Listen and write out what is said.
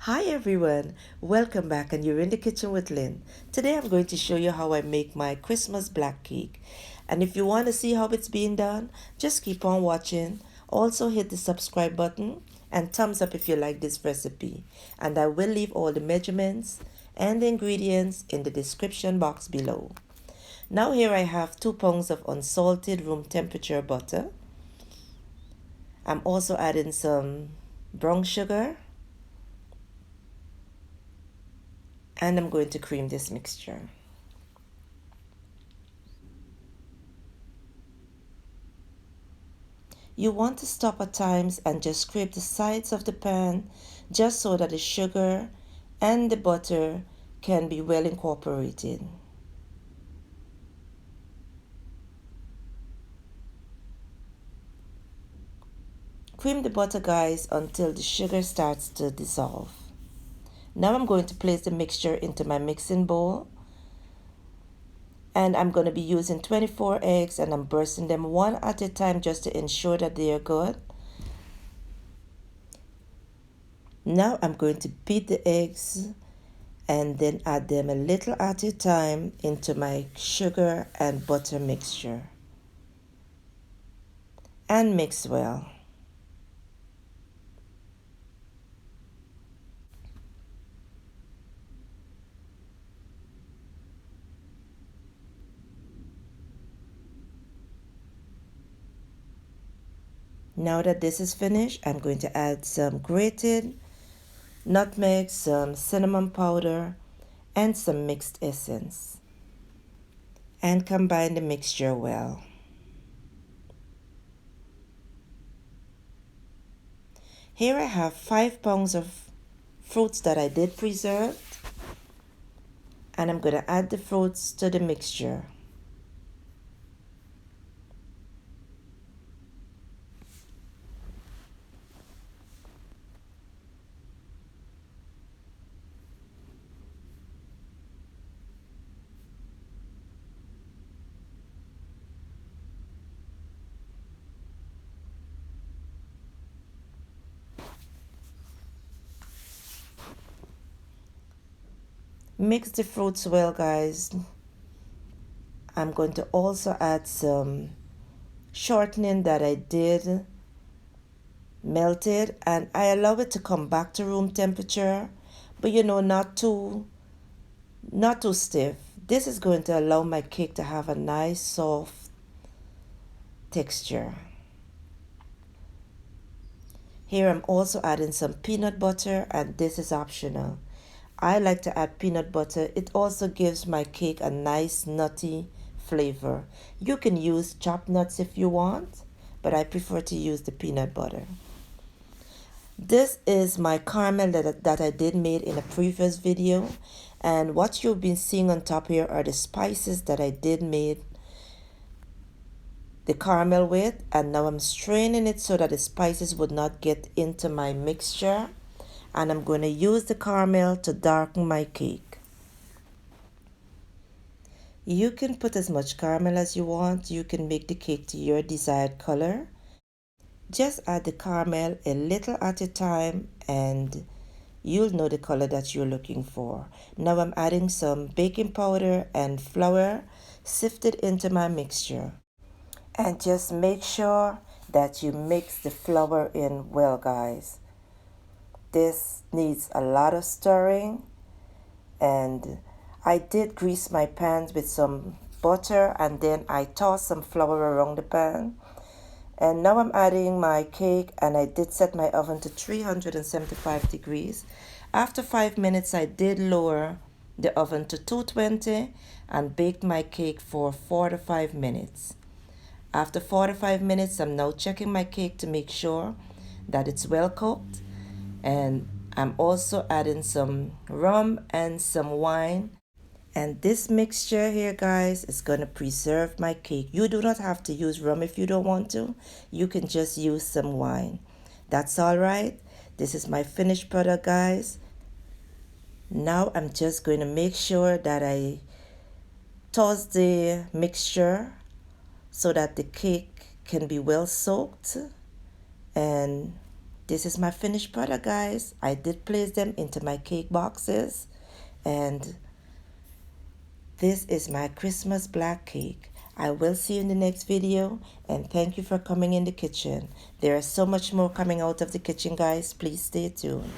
Hi everyone, welcome back and you're in the kitchen with Lynn. Today I'm going to show you how I make my Christmas black cake. And if you want to see how it's being done, just keep on watching. Also hit the subscribe button and thumbs up if you like this recipe. And I will leave all the measurements and the ingredients in the description box below. Now here I have 2 pounds of unsalted room temperature butter. I'm also adding some brown sugar. And I'm going to cream this mixture. You want to stop at times and just scrape the sides of the pan just so that the sugar and the butter can be well incorporated. Cream the butter, guys, until the sugar starts to dissolve. Now I'm going to place the mixture into my mixing bowl. And I'm going to be using 24 eggs and I'm bursting them one at a time just to ensure that they are good. Now I'm going to beat the eggs and then add them a little at a time into my sugar and butter mixture. And mix well. Now that this is finished, I'm going to add some grated nutmeg, some cinnamon powder, and some mixed essence. And combine the mixture well. Here I have 5 pounds of fruits that I did preserve. And I'm going to add the fruits to the mixture. Mix the fruits well, guys. I'm going to also add some shortening that I did melted, and I allow it to come back to room temperature, but not too stiff. This is going to allow my cake to have a nice soft texture. Here I'm also adding some peanut butter, and this is optional. I like to add peanut butter. It also gives my cake a nice nutty flavor. You can use chopped nuts if you want, but I prefer to use the peanut butter. This is my caramel that I did made in a previous video, and what you've been seeing on top here are the spices that I did made the caramel with, and now I'm straining it so that the spices would not get into my mixture, and I'm going to use the caramel to darken my cake. You can put as much caramel as you want. You can make the cake to your desired color. Just add the caramel a little at a time and you'll know the color that you're looking for. Now I'm adding some baking powder and flour sifted into my mixture. And just make sure that you mix the flour in well, guys. This needs a lot of stirring, and I did grease my pans with some butter and then I tossed some flour around the pan. And now I'm adding my cake, and I did set my oven to 375 degrees. After 5 minutes, I did lower the oven to 220 and baked my cake for 4 to 5 minutes. After 4 to 5 minutes, I'm now checking my cake to make sure that it's well cooked. And I'm also adding some rum and some wine. And this mixture here, guys, is going to preserve my cake. You do not have to use rum if you don't want to. You can just use some wine. That's all right. This is my finished product, guys. Now I'm just going to make sure that I toss the mixture so that the cake can be well soaked. And This is my finished product, guys. I did place them into my cake boxes, and this is my Christmas black cake. I will see you in the next video, and thank you for coming in the kitchen. There is so much more coming out of the kitchen, guys. Please stay tuned.